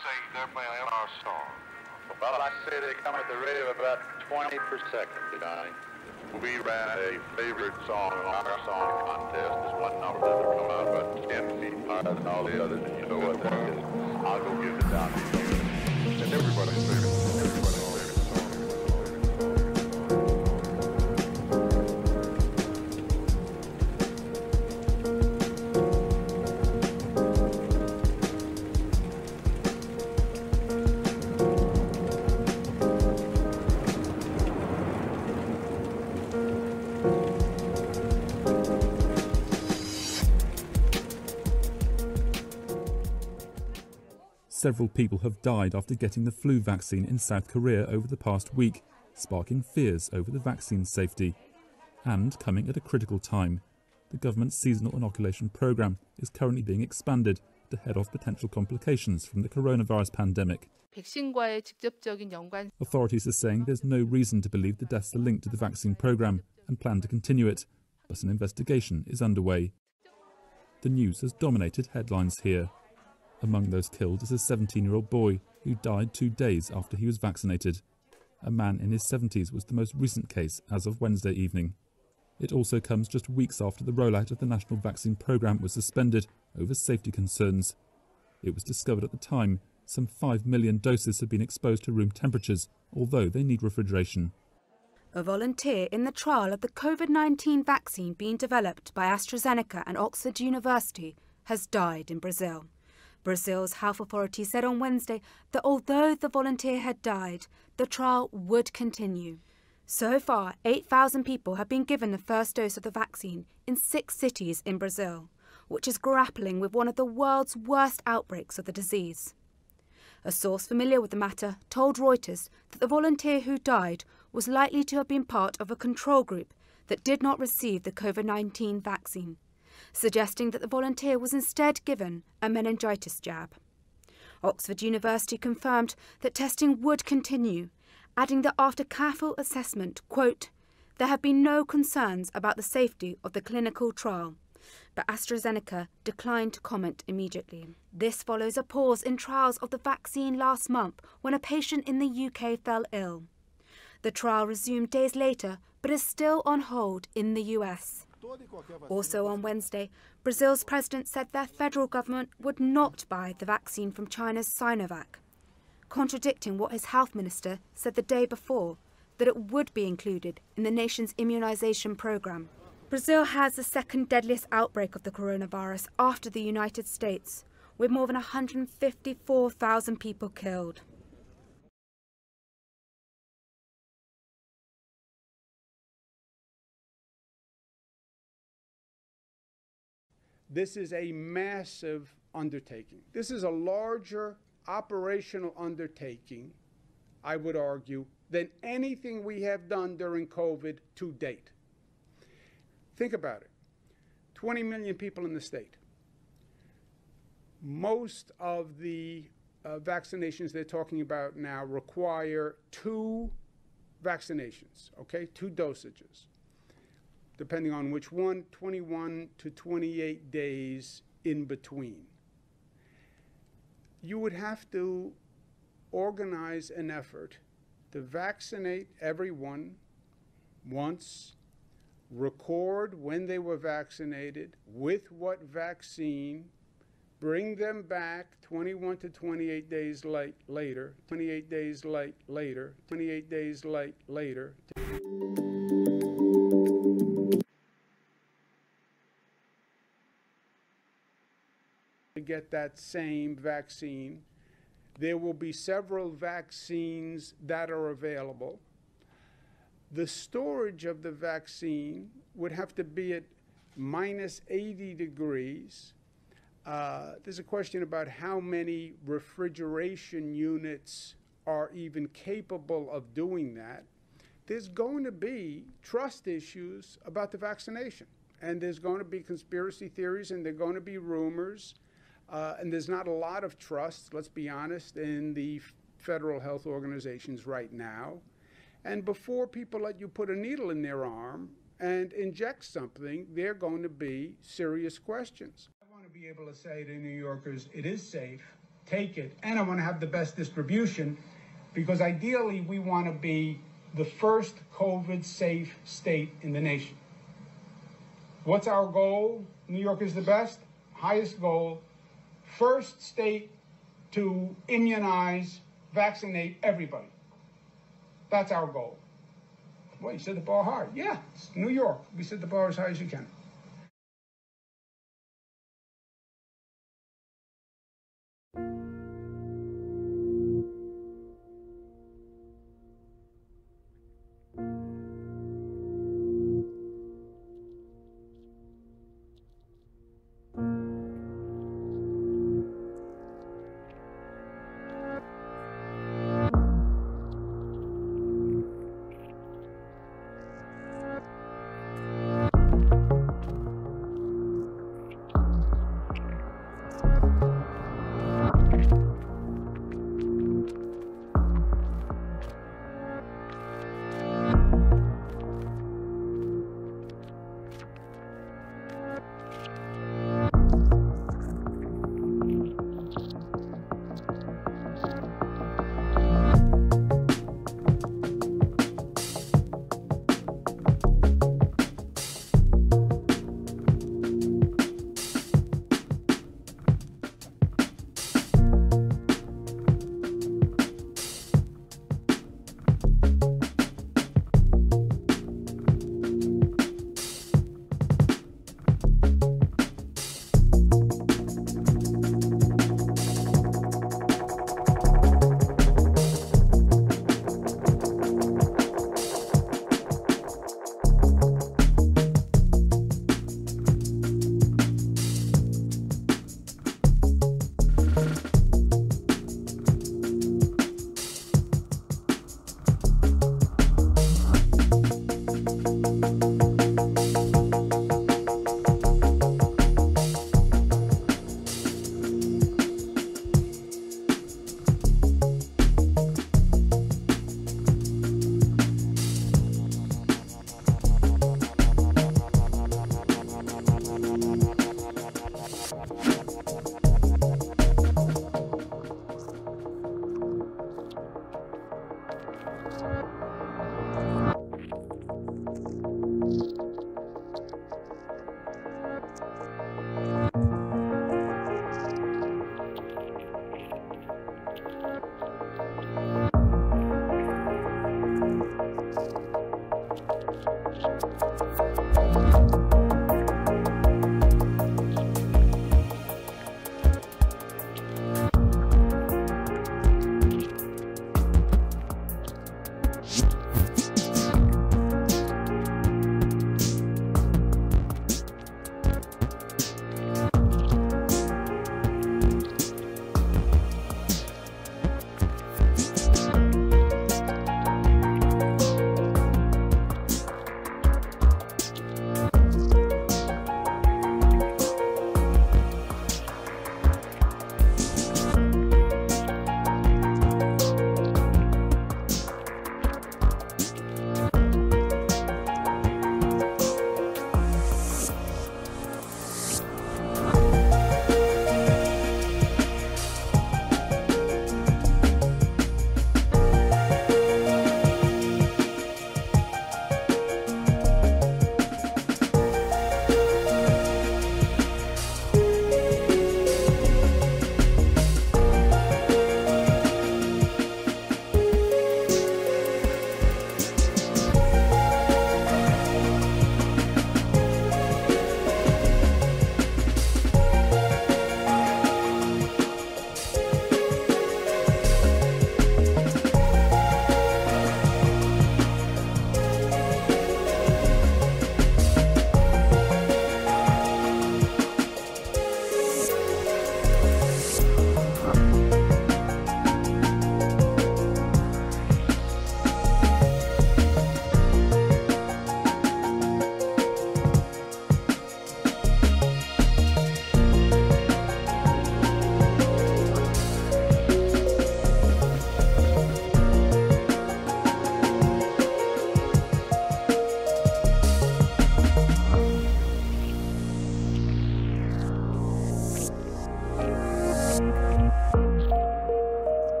Say they're playing our song. Well, I say they come at the rate of about 20 per second, Johnny. We ran a favorite song on our song contest. There's one number that'll come out about 10 feet higher than all the others, and you know what that is. I'll go give it down to you. And everybody's favorite song. Several people have died after getting the flu vaccine in South Korea over the past week, sparking fears over the vaccine's safety. And coming at a critical time, the government's seasonal inoculation programme is currently being expanded to head off potential complications from the coronavirus pandemic. Authorities are saying there's no reason to believe the deaths are linked to the vaccine programme and plan to continue it, but an investigation is underway. The news has dominated headlines here. Among those killed is a 17-year-old boy who died 2 days after he was vaccinated. A man in his 70s was the most recent case as of Wednesday evening. It also comes just weeks after the rollout of the national vaccine programme was suspended over safety concerns. It was discovered at the time some 5 million doses had been exposed to room temperatures, although they need refrigeration. A volunteer in the trial of the COVID-19 vaccine being developed by AstraZeneca and Oxford University has died in Brazil. Brazil's health authority said on Wednesday that although the volunteer had died, the trial would continue. So far, 8,000 people have been given the first dose of the vaccine in 6 cities in Brazil, which is grappling with one of the world's worst outbreaks of the disease. A source familiar with the matter told Reuters that the volunteer who died was likely to have been part of a control group that did not receive the COVID-19 vaccine, suggesting that the volunteer was instead given a meningitis jab. Oxford University confirmed that testing would continue, adding that after careful assessment, quote, there have been no concerns about the safety of the clinical trial, but AstraZeneca declined to comment immediately. This follows a pause in trials of the vaccine last month when a patient in the UK fell ill. The trial resumed days later, but is still on hold in the US. Also on Wednesday, Brazil's president said their federal government would not buy the vaccine from China's Sinovac, contradicting what his health minister said the day before, that it would be included in the nation's immunization program. Brazil has the second deadliest outbreak of the coronavirus after the United States, with more than 154,000 people killed. This is a massive undertaking. This is a larger operational undertaking, I would argue, than anything we have done during COVID to date. Think about it. 20 million people in the state. Most of the vaccinations they're talking about now require 2 vaccinations, okay, 2 dosages. Depending on which one, 21 to 28 days in between. You would have to organize an effort to vaccinate everyone once, record when they were vaccinated, with what vaccine, bring them back 21 to 28 days later, 28 days later, 28 days later. To get that same vaccine. There will be several vaccines that are available. The storage of the vaccine would have to be at minus 80 degrees. There's a question about how many refrigeration units are even capable of doing that. There's going to be trust issues about the vaccination, and there's going to be conspiracy theories, and there are going to be rumors. And there's not a lot of trust, let's be honest, in the federal health organizations right now. And before people let you put a needle in their arm and inject something, there are going to be serious questions. I want to to be able to say to New Yorkers, it is safe, take it, and I want to have the best distribution, because ideally we want to be the first COVID-safe state in the nation. What's our goal? New York is the best, highest goal, first state to immunize, vaccinate everybody. That's our goal. Well, you set the bar hard. Yeah, it's New York. We set the bar as high as you can.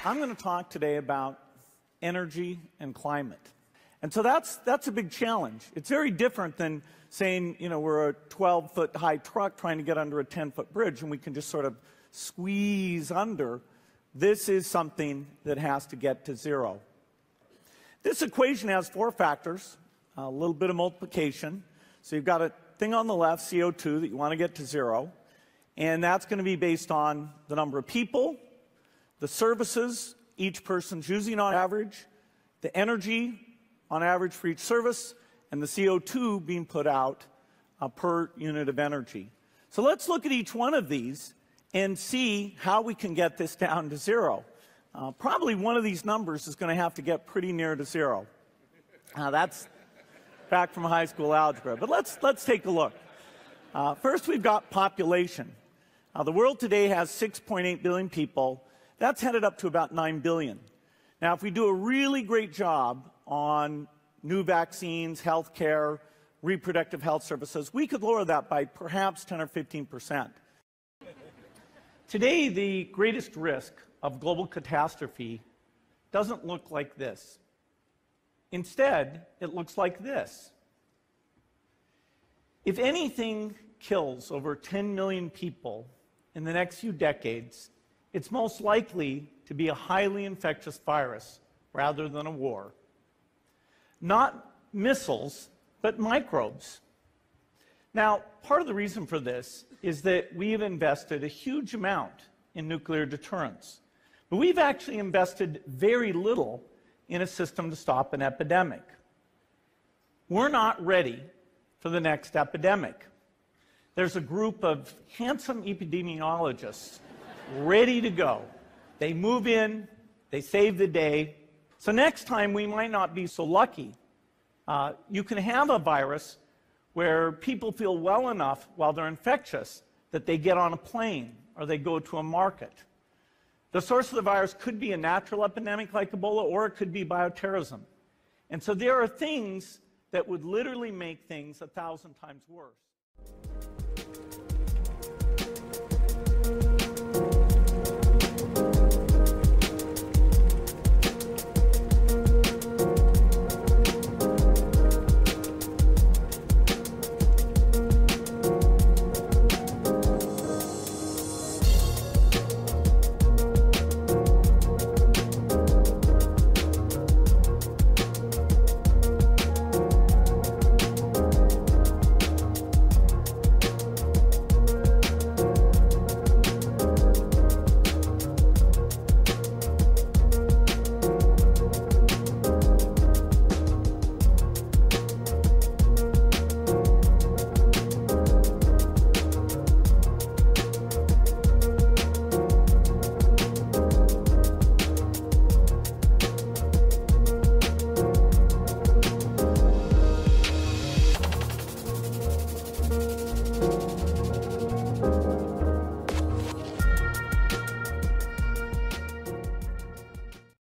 I'm going to talk today about energy and climate. And so that's a big challenge. It's very different than saying, we're a 12-foot high truck trying to get under a 10-foot bridge and we can just sort of squeeze under. This is something that has to get to zero. This equation has 4 factors, a little bit of multiplication. So you've got a thing on the left, CO2, that you want to get to zero. And that's going to be based on the number of people, the services each person's using on average, the energy on average for each service, and the CO2 being put out per unit of energy. So let's look at each one of these and see how we can get this down to zero. Probably one of these numbers is going to have to get pretty near to zero. That's back from high school algebra, but let's take a look. First, we've got population. The world today has 6.8 billion people. That's headed up to about 9 billion. Now, if we do a really great job on new vaccines, health care, reproductive health services, we could lower that by perhaps 10 or 15%. Today, the greatest risk of global catastrophe doesn't look like this. Instead, it looks like this. If anything kills over 10 million people in the next few decades, it's most likely to be a highly infectious virus rather than a war. Not missiles, but microbes. Now, part of the reason for this is that we have invested a huge amount in nuclear deterrence, but we've actually invested very little in a system to stop an epidemic. We're not ready for the next epidemic. There's a group of handsome epidemiologists ready to go. They move in, they save the day. So next time we might not be so lucky. You can have a virus where people feel well enough while they're infectious that they get on a plane or they go to a market. The source of the virus could be a natural epidemic like Ebola, or it could be bioterrorism. And so there are things that would literally make things 1,000 times worse.